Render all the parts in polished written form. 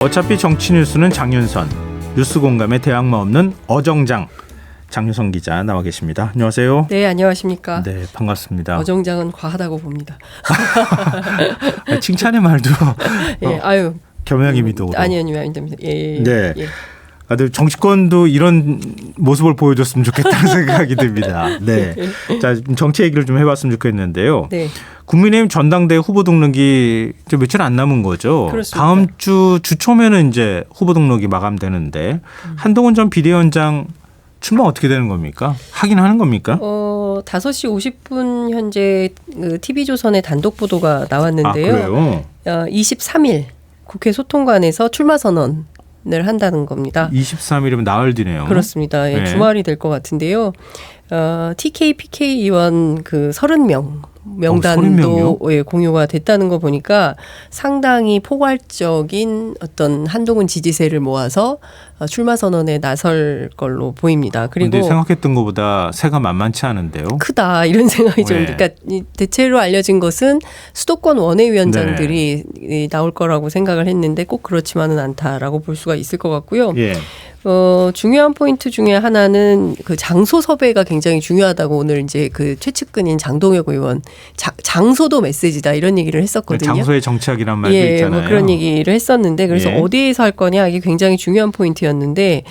어차피 정치 뉴스는 장윤선, 뉴스 공감에 대항마 없는 어정장 장윤선 기자 나와 계십니다. 안녕하세요. 네, 안녕하십니까. 네, 반갑습니다. 어정장은 과하다고 봅니다. 칭찬의 말도 예, 아유 겸양이 도 아니요, 아닙니다. 예, 네. 예. 정치권도 이런 모습을 보여줬으면 좋겠다는 생각이 듭니다. 네. 자, 정치 얘기를 좀 해봤으면 좋겠는데요. 네. 국민의힘 전당대회 후보 등록이 이제 며칠 안 남은 거죠. 그렇습니다. 다음 주 초면은 이제 후보 등록이 마감되는데 한동훈 전 비대위원장 출마 어떻게 되는 겁니까? 하긴 하는 겁니까? 5시 50분 현재 TV조선의 단독 보도가 나왔는데요. 그래요? 23일 국회 소통관에서 출마 선언을 한다는 겁니다. 23일이면 나흘 뒤네요. 그렇습니다. 예, 네. 주말이 될 것 같은데요. TK, PK 의원 30명 명단도 30명이요? 예, 공유가 됐다는 거 보니까 상당히 포괄적인 어떤 한동훈 지지세를 모아서 출마 선언에 나설 걸로 보입니다. 그리고 근데 생각했던 것보다 세가 만만치 않은데요. 크다 이런 생각이 좀. 네. 그러니까 대체로 알려진 것은 수도권 원외위원장들이 나올 거라고 생각을 했는데 꼭 그렇지만은 않다라고 볼 수가 있을 것 같고요. 예. 중요한 포인트 중에 하나는 그 장소 섭외가 굉장히 중요하다고 오늘 이제 그 최측근인 장동혁 의원 장소도 메시지다 이런 얘기를 했었거든요. 장소의 정치학이란 말도 예, 있잖아요. 뭐 그런 얘기를 했었는데 그래서 예. 어디에서 할 거냐 이게 굉장히 중요한 포인트였는데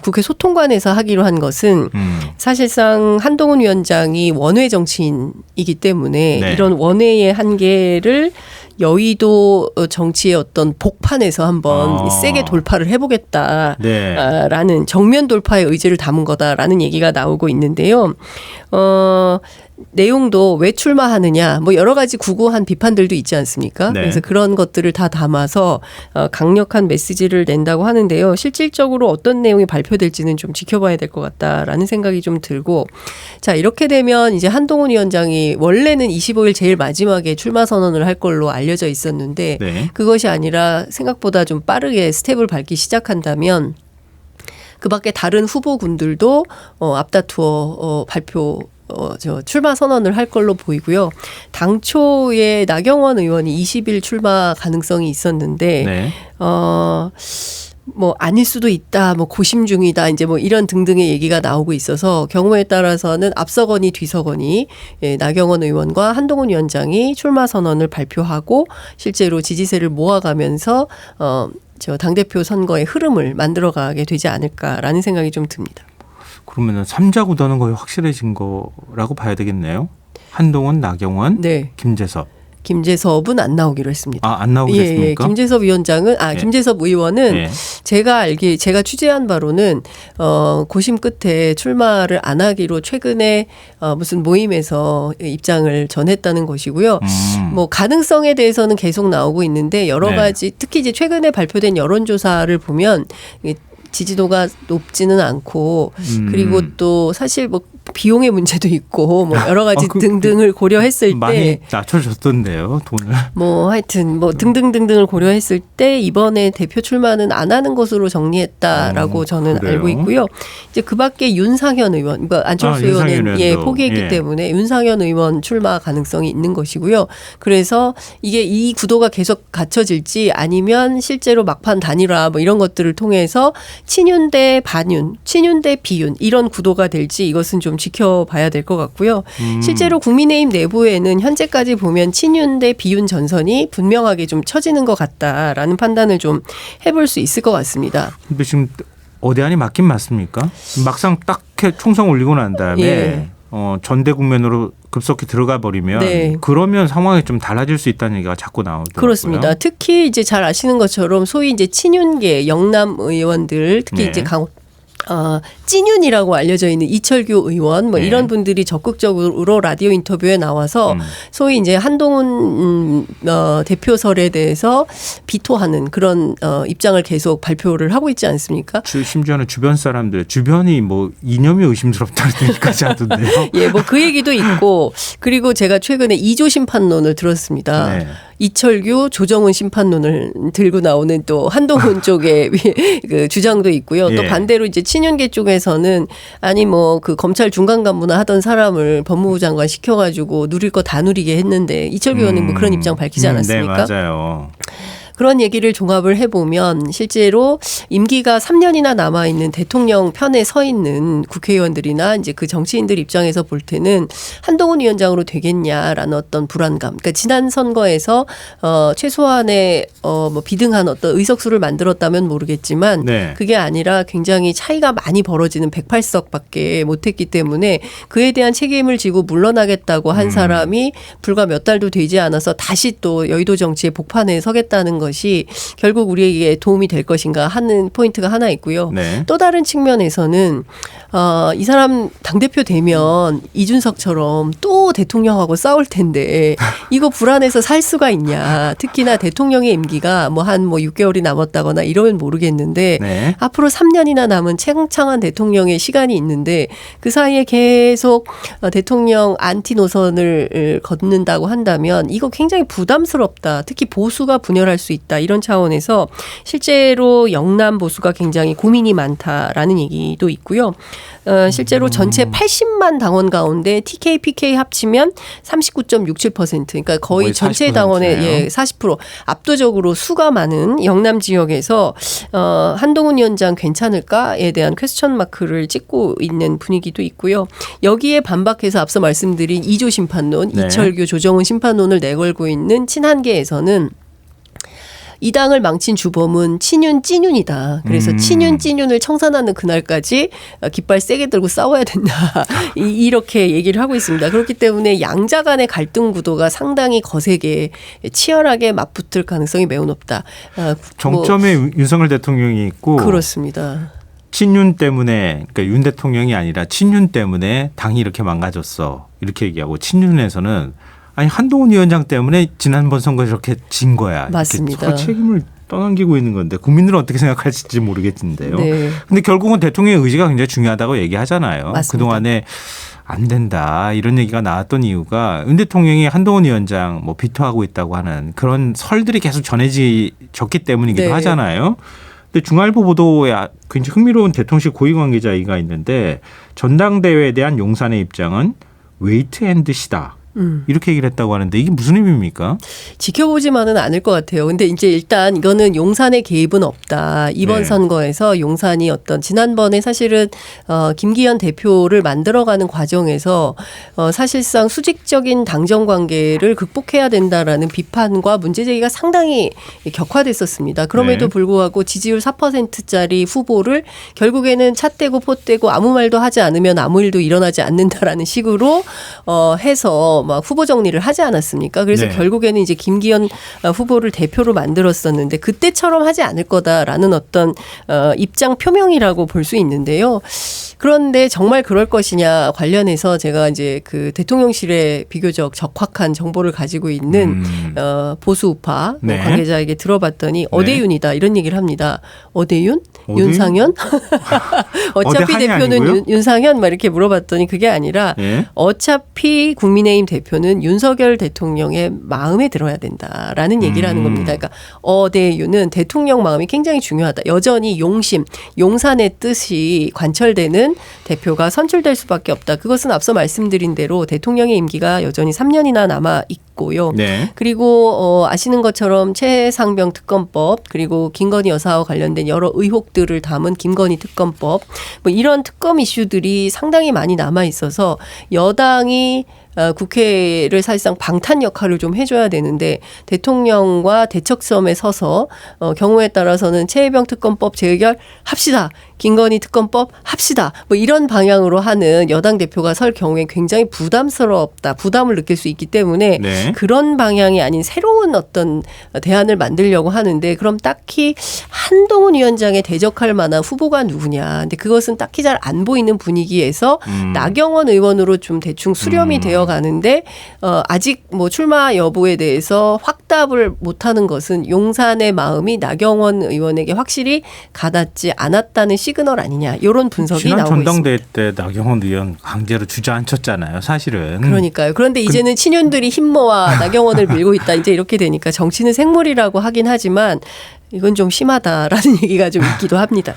국회 소통관에서 하기로 한 것은 사실상 한동훈 위원장이 원외 정치인이기 때문에 네. 이런 원외의 한계를 여의도 정치의 어떤 복판에서 한번 세게 돌파를 해보겠다라는 네. 정면 돌파의 의지를 담은 거다라는 얘기가 나오고 있는데요. 내용도 왜 출마하느냐 뭐 여러 가지 구구한 비판들도 있지 않습니까? 네. 그래서 그런 것들을 다 담아서 강력한 메시지를 낸다고 하는데요. 실질적으로 어떤 내용이 발표될지는 좀 지켜봐야 될 것 같다라는 생각이 좀 들고 자 이렇게 되면 이제 한동훈 위원장이 원래는 25일 제일 마지막에 출마 선언을 할 걸로 알려져 있었는데 네. 그것이 아니라 생각보다 좀 빠르게 스텝을 밟기 시작한다면 그 밖에 다른 후보군들도 앞다투어 발표 출마 선언을 할 걸로 보이고요. 당초에 나경원 의원이 20일 출마 가능성이 있었는데, 네. 뭐 아닐 수도 있다, 뭐 고심 중이다, 이제 뭐 이런 등등의 얘기가 나오고 있어서 경우에 따라서는 앞서거니 뒤서거니 나경원 의원과 한동훈 위원장이 출마 선언을 발표하고 실제로 지지세를 모아가면서 당대표 선거의 흐름을 만들어가게 되지 않을까라는 생각이 좀 듭니다. 그러면 3자 구도는 거의 확실해진 거라고 봐야 되겠네요. 한동훈, 나경원, 네. 김재섭은 안 나오기로 했습니다. 안 나오기로 했습니까? 김재섭 위원장은 김재섭 의원은 제가 취재한 바로는 고심 끝에 출마를 안 하기로 최근에 무슨 모임에서 입장을 전했다는 것이고요. 뭐 가능성에 대해서는 계속 나오고 있는데 여러 가지 특히 이제 최근에 발표된 여론조사를 보면 지지도가 높지는 않고 그리고 또 사실 뭐 비용의 문제도 있고 뭐 여러 가지 등등을 고려했을 때 많이 낮춰줬던데요, 돈을. 뭐 하여튼 뭐 등등등등을 고려했을 때 이번에 대표 출마는 안 하는 것으로 정리했다라고 저는 그래요? 알고 있고요. 이제 그밖에 윤상현 의원, 그러니까 안철수 의원은 포기했기 때문에 윤상현 의원 출마 가능성이 있는 것이고요. 그래서 이게 이 구도가 계속 갖춰질지 아니면 실제로 막판 단일화 뭐 이런 것들을 통해서 친윤 대 반윤, 친윤 대 비윤 이런 구도가 될지 이것은 좀 지켜봐야 될 것 같고요. 실제로 국민의힘 내부에는 현재까지 보면 친윤 대 비윤 전선이 분명하게 좀 처지는 것 같다라는 판단을 좀 해볼 수 있을 것 같습니다. 근데 지금 어디안이 맞긴 맞습니까? 막상 딱 총선 올리고 난 다음에 전대 국면으로 급속히 들어가 버리면 그러면 상황이 좀 달라질 수 있다는 얘기가 자꾸 나오더라고요. 그렇습니다. 특히 이제 잘 아시는 것처럼 소위 이제 친윤계 영남 의원들 특히 이제 찐윤이라고 알려져 있는 이철규 의원 뭐 이런 분들이 적극적으로 라디오 인터뷰에 나와서 소위 이제 한동훈 대표설에 대해서 비토하는 그런 입장을 계속 발표를 하고 있지 않습니까? 심지어는 주변 사람들 주변이 뭐 이념이 의심스럽다는 얘기까지 하던데요. 예, 뭐 그 얘기도 있고 그리고 제가 최근에 이조 심판론을 들었습니다. 이철규, 조정훈 심판론을 들고 나오는 또 한동훈 쪽의 그 주장도 있고요. 또 반대로 이제 친윤계 쪽에서는 아니 뭐 그 검찰 중간 간부나 하던 사람을 법무부 장관 시켜가지고 누릴 거 다 누리게 했는데 이철규 의원은 뭐 그런 입장 밝히지 않았습니까? 네, 맞아요. 그런 얘기를 종합을 해보면 실제로 임기가 3년이나 남아있는 대통령 편에 서 있는 국회의원들이나 이제 그 정치인들 입장에서 볼 때는 한동훈 위원장으로 되겠냐라는 어떤 불안감. 그러니까 지난 선거에서 최소한의 뭐 비등한 어떤 의석수를 만들었다면 모르겠지만 네. 그게 아니라 굉장히 차이가 많이 벌어지는 108석밖에 못했기 때문에 그에 대한 책임을 지고 물러나겠다고 한 사람이 불과 몇 달도 되지 않아서 다시 또 여의도 정치의 복판에 서겠다는 것이 결국 우리에게 도움이 될 것인가 하는 포인트가 하나 있고요. 네. 또 다른 측면에서는 이 사람 당대표 되면 이준석처럼 또 대통령하고 싸울 텐데 이거 불안해서 살 수가 있냐. 특히나 대통령의 임기가 뭐 한 6개월이 남았다거나 이러면 모르겠는데 네. 앞으로 3년이나 남은 창창한 대통령의 시간이 있는데 그 사이에 계속 대통령 안티 노선을 걷는다고 한다면 이거 굉장히 부담스럽다. 특히 보수가 분열할 수 있다. 이런 차원에서 실제로 영남 보수가 굉장히 고민이 많다라는 얘기도 있고요. 실제로 전체 80만 당원 가운데 TK, PK 합치면 39.67%. 그러니까 거의 전체 당원의 40% 압도적으로 수가 많은 영남 지역에서 한동훈 위원장 괜찮을까에 대한 퀘스천 마크를 찍고 있는 분위기도 있고요. 여기에 반박해서 앞서 말씀드린 이조 심판론, 네. 이철규, 조정훈 심판론을 내걸고 있는 친한계에서는 이 당을 망친 주범은 친윤 찐윤이다. 그래서 친윤 찐윤을 청산하는 그날까지 깃발 세게 들고 싸워야 된다. 이렇게 얘기를 하고 있습니다. 그렇기 때문에 양자 간의 갈등 구도가 상당히 거세게 치열하게 맞붙을 가능성이 매우 높다. 정점에 윤석열 대통령이 있고 그렇습니다. 친윤 때문에 그러니까 윤 대통령이 아니라 친윤 때문에 당이 이렇게 망가졌어. 이렇게 얘기하고 친윤에서는 아니 한동훈 위원장 때문에 지난번 선거에 저렇게 진 거야. 맞습니다. 서로 책임을 떠넘기고 있는 건데 국민들은 어떻게 생각할지 모르겠는데요. 네. 근데 결국은 대통령의 의지가 굉장히 중요하다고 얘기하잖아요. 맞습니다. 그동안에 안 된다 이런 얘기가 나왔던 이유가 윤 대통령이 한동훈 위원장 뭐 비토하고 있다고 하는 그런 설들이 계속 전해졌기 때문이기도 네. 하잖아요. 근데 중앙일보 보도에 굉장히 흥미로운 대통령실 고위 관계자가 있는데 전당대회에 대한 용산의 입장은 웨이트 앤 시다. 이렇게 얘기를 했다고 하는데 이게 무슨 의미입니까? 지켜보지만은 않을 것 같아요. 근데 이제 일단 이거는 용산의 개입은 없다. 이번 네. 선거에서 용산이 어떤 지난번에 사실은 김기현 대표를 만들어가는 과정에서 사실상 수직적인 당정 관계를 극복해야 된다라는 비판과 문제 제기가 상당히 격화됐었습니다. 그럼에도 네. 불구하고 지지율 4%짜리 후보를 결국에는 찻대고 포대고 아무 말도 하지 않으면 아무 일도 일어나지 않는다라는 식으로 해서 막 후보 정리를 하지 않았습니까? 그래서 네. 결국에는 이제 김기현 후보를 대표로 만들었었는데 그때처럼 하지 않을 거다라는 어떤 입장 표명이라고 볼 수 있는데요. 그런데 정말 그럴 것이냐 관련해서 제가 이제 그 대통령실에 비교적 적확한 정보를 가지고 있는 보수 우파 네. 관계자에게 들어봤더니 네. 어대윤이다 이런 얘기를 합니다. 어대윤? 윤상현? 어차피 대표는 윤상현? 막 이렇게 물어봤더니 그게 아니라 네. 어차피 국민의힘 대표는 윤석열 대통령의 마음에 들어야 된다라는 얘기를 하는 겁니다. 그러니까 어대윤은 대통령 마음이 굉장히 중요하다. 여전히 용심, 용산의 뜻이 관철되는 대표가 선출될 수밖에 없다. 그것은 앞서 말씀드린 대로 대통령의 임기가 여전히 3년이나 남아 있고요. 네. 그리고 아시는 것처럼 최상병 특검법 그리고 김건희 여사와 관련된 여러 의혹들을 담은 김건희 특검법 뭐 이런 특검 이슈들이 상당히 많이 남아 있어서 여당이 국회를 사실상 방탄 역할을 좀 해줘야 되는데 대통령과 대척점에 서서 경우에 따라서는 최혜병 특검법 재의결 합시다. 김건희 특검법 합시다. 뭐 이런 방향으로 하는 여당 대표가 설 경우에 굉장히 부담스럽다. 부담을 느낄 수 있기 때문에 네. 그런 방향이 아닌 새로운 어떤 대안을 만들려고 하는데 그럼 딱히 한동훈 위원장에 대적할 만한 후보가 누구냐. 근데 그것은 딱히 잘 안 보이는 분위기에서 나경원 의원으로 좀 대충 수렴이 되어 가는데 아직 뭐 출마 여부에 대해서 확답을 못하는 것은 용산의 마음이 나경원 의원에게 확실히 가닿지 않았다는 시그널 아니냐 이런 분석이 나오고 있습니다. 지난 전당대회 때 나경원 의원 강제로 주저앉혔잖아요. 사실은. 그러니까요. 그런데 이제는 친윤들이 힘 모아 나경원을 밀고 있다. 이제 이렇게 되니까 정치는 생물이라고 하긴 하지만 이건 좀 심하다라는 얘기가 좀 있기도 합니다.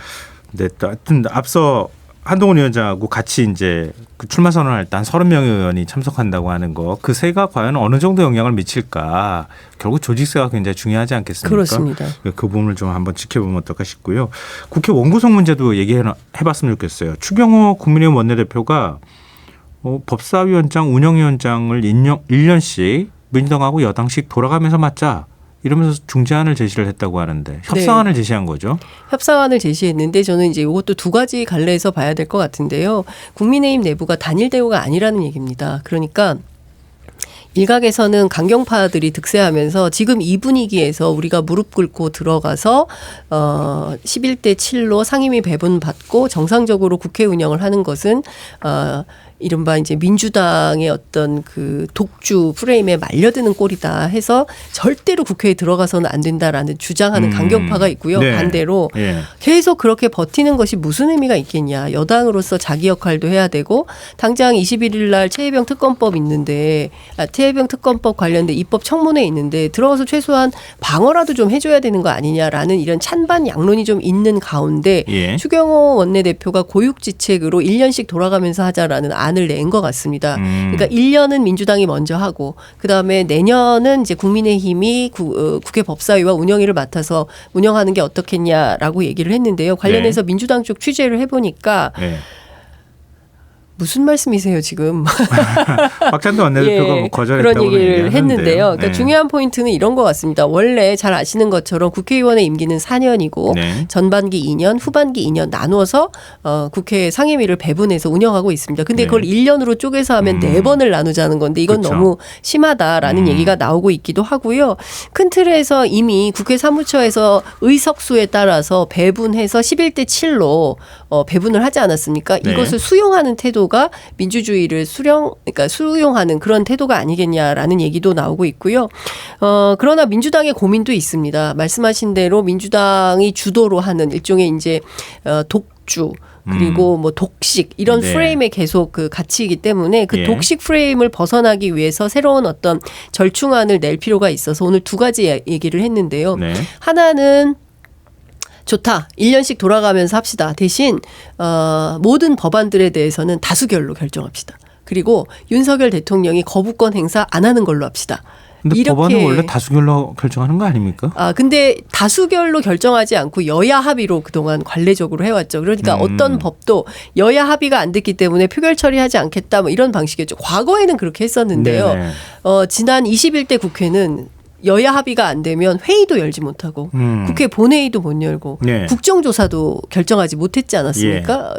네, 하여튼 앞서 한동훈 위원장하고 같이 이제 그 출마 선언할 때 한 30명의 의원이 참석한다고 하는 거, 그 세가 과연 어느 정도 영향을 미칠까? 결국 조직세가 굉장히 중요하지 않겠습니까? 그렇습니다. 그 부분을 좀 한번 지켜보면 어떨까 싶고요. 국회 원구성 문제도 얘기해봤으면 좋겠어요. 추경호 국민의힘 원내대표가 법사위원장, 운영위원장을 1년씩 민주당하고 여당씩 돌아가면서 맡자, 이러면서 중재안을 제시를 했다고 하는데 협상안을 제시한 거죠. 협상안을 제시했는데 저는 이제 이것도 두 가지 갈래에서 봐야 될 것 같은데요. 국민의힘 내부가 단일 대우가 아니라는 얘기입니다. 그러니까 일각에서는 강경파들이 득세하면서 지금 이 분위기에서 우리가 무릎 꿇고 들어가서 11대 7로 상임위 배분받고 정상적으로 국회 운영을 하는 것은 이른바 이제 민주당의 어떤 그 독주 프레임에 말려드는 꼴이다 해서 절대로 국회에 들어가서는 안 된다라는 주장하는 강경파가 있고요. 네. 반대로 계속 그렇게 버티는 것이 무슨 의미가 있겠냐. 여당으로서 자기 역할도 해야 되고 당장 21일 날 최혜병 특검법 있는데 최혜병 특검법 관련된 입법 청문회 있는데 들어가서 최소한 방어라도 좀 해줘야 되는 거 아니냐라는 이런 찬반 양론이 좀 있는 가운데 추경호 원내대표가 고육지책으로 1년씩 돌아가면서 하자라는 안을 낸 것 같습니다. 그러니까 1년은 민주당이 먼저 하고 그다음에 내년은 이제 국민의힘이 국회 법사위와 운영위를 맡아서 운영하는 게 어떻겠냐라고 얘기를 했는데요. 관련해서 민주당 쪽 취재를 해보니까 무슨 말씀이세요 지금? 박찬대 원내대표가 거절했다고 그런 얘기를 했는데요. 그러니까 중요한 포인트는 이런 것 같습니다. 원래 잘 아시는 것처럼 국회의원의 임기는 4년이고 전반기 2년, 후반기 2년 나누어서 국회 상임위를 배분해서 운영하고 있습니다. 근데 그걸 1년으로 쪼개서 하면 4번을 나누자는 건데 이건 그렇죠. 너무 심하다라는 얘기가 나오고 있기도 하고요. 큰 틀에서 이미 국회 사무처에서 의석수에 따라서 배분해서 11대 7로 배분을 하지 않았습니까? 이것을 수용하는 태도 가 민주주의를 그러니까 수용하는 그런 태도가 아니겠냐라는 얘기도 나오고 있고요. 그러나 민주당의 고민도 있습니다. 말씀하신 대로 민주당이 주도로 하는 일종의 이제 독주 그리고 뭐 독식 이런 프레임에 계속 그 갇히기 때문에 그 독식 프레임을 벗어나기 위해서 새로운 어떤 절충안을 낼 필요가 있어서 오늘 두 가지 얘기를 했는데요. 하나는 좋다. 1년씩 돌아가면서 합시다. 대신 모든 법안들에 대해서는 다수결로 결정합시다. 그리고 윤석열 대통령이 거부권 행사 안 하는 걸로 합시다. 근데 법안은 원래 다수결로 결정하는 거 아닙니까? 근데 다수결로 결정하지 않고 여야 합의로 그동안 관례적으로 해왔죠. 그러니까 어떤 법도 여야 합의가 안 됐기 때문에 표결 처리하지 않겠다 뭐 이런 방식이었죠. 과거에는 그렇게 했었는데요. 지난 21대 국회는 여야 합의가 안 되면 회의도 열지 못하고 국회 본회의도 못 열고 국정조사도 결정하지 못했지 않았습니까?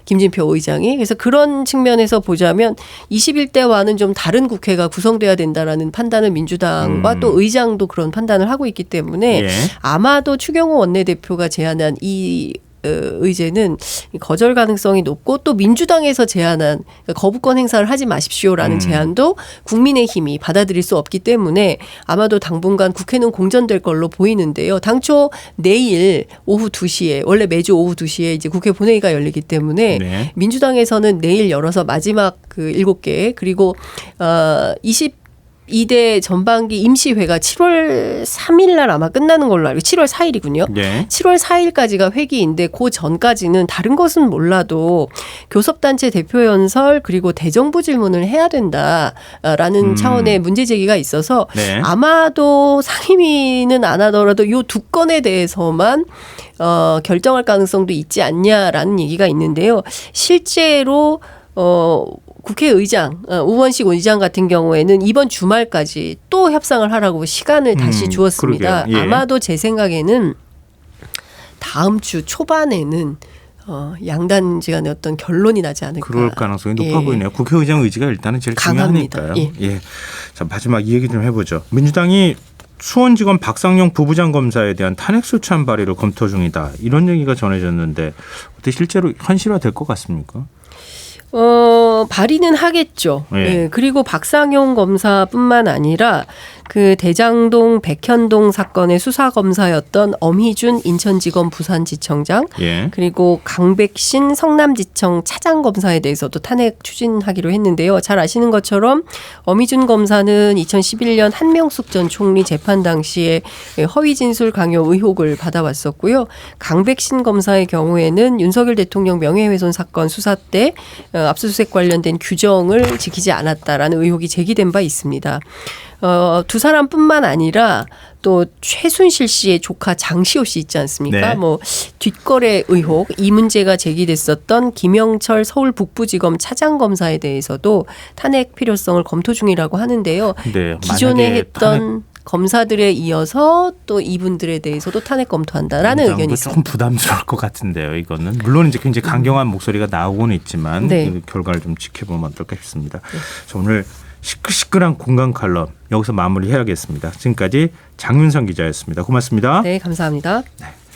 김진표 의장이. 그래서 그런 측면에서 보자면 21대와는 좀 다른 국회가 구성돼야 된다라는 판단을 민주당과 또 의장도 그런 판단을 하고 있기 때문에 아마도 추경호 원내대표가 제안한 이 의제는 거절 가능성이 높고 또 민주당에서 제안한 거부권 행사를 하지 마십시오라는 제안도 국민의힘이 받아들일 수 없기 때문에 아마도 당분간 국회는 공전될 걸로 보이는데요. 당초 내일 오후 2시에 원래 매주 오후 2시에 이제 국회 본회의가 열리기 때문에 민주당에서는 내일 열어서 마지막 그 7개 그리고 22대 전반기 임시회가 7월 3일 날 아마 끝나는 걸로 알고 7월 4일이군요. 7월 4일까지가 회기인데 그 전까지는 다른 것은 몰라도 교섭단체 대표 연설 그리고 대정부 질문을 해야 된다라는 차원의 문제 제기가 있어서 아마도 상임위는 안 하더라도 이 두 건에 대해서만 결정할 가능성도 있지 않냐라는 얘기가 있는데요. 실제로 국회의장 우원식 의장 같은 경우에는 이번 주말까지 또 협상을 하라고 시간을 다시 주었습니다. 아마도 제 생각에는 다음 주 초반에는 양단지간의 어떤 결론이 나지 않을까. 그럴 가능성이 높아 보이네요. 국회의장 의지가 일단은 제일 중요하니까요. 자, 마지막 이 얘기 좀 해보죠. 민주당이 수원지검 박상용 부부장 검사에 대한 탄핵소추안 발의를 검토 중이다. 이런 얘기가 전해졌는데 어떻게 실제로 현실화될 것 같습니까? 발의는 하겠죠. 네. 예. 그리고 박상용 검사뿐만 아니라 그 대장동 백현동 사건의 수사 검사였던 엄희준 인천지검 부산지청장 예. 그리고 강백신 성남지청 차장검사에 대해서도 탄핵 추진하기로 했는데요. 잘 아시는 것처럼 엄희준 검사는 2011년 한명숙 전 총리 재판 당시에 허위 진술 강요 의혹을 받아왔었고요. 강백신 검사의 경우에는 윤석열 대통령 명예훼손 사건 수사 때 압수수색 관련된 규정을 지키지 않았다라는 의혹이 제기된 바 있습니다. 두 사람뿐만 아니라 또 최순실 씨의 조카 장시호 씨 있지 않습니까? 네. 뭐 뒷거래 의혹 이 문제가 제기됐었던 김영철 서울 북부지검 차장검사에 대해서도 탄핵 필요성을 검토 중이라고 하는데요. 네, 기존에 했던 검사들에 이어서 또 이분들에 대해서도 탄핵 검토한다라는 의견이 있습니다. 조금 부담스러울 것 같은데요. 이거는 물론 이제 굉장히 강경한 목소리가 나오고는 있지만 네. 그 결과를 좀 지켜보면 어떨까 싶습니다. 자, 오늘 시끌시끌한 공간 칼럼 여기서 마무리해야겠습니다. 지금까지 장윤선 기자였습니다. 고맙습니다. 네, 감사합니다. 네.